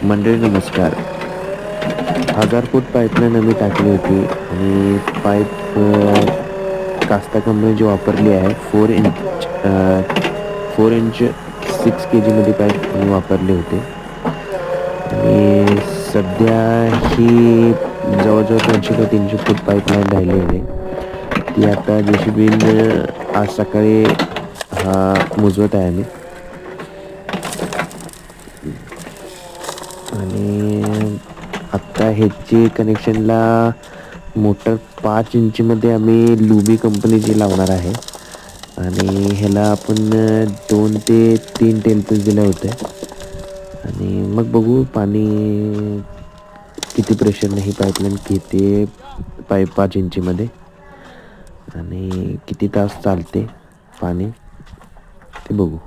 मंडळी नमस्कार. 1000 फूट पाईपलाईन आम्ही टाकली होती आणि पाईप कास्ता कंपनीची वापरली आहे. 4 इंच 6 kg पाईप आम्ही वापरले होते आणि सध्या ही जवळजवळ 200 ते 300 फूट पाईपलाईन राहिली आहे. ती आता JCBने आज सकाळी मोजवत आहे आम्ही. आणि आत्ता ह्याची कनेक्शनला मोटर 5 इंचमध्ये आम्ही लुबी कंपनीची लावणार आहे आणि ह्याला आपण 2 ते 3 टेल्पेस दिले होते आणि मग बघू पाणी किती प्रेशरने ही पाईपलाईन घेते 5 इंचीमध्ये आणि किती तास चालते पाणी ते बघू.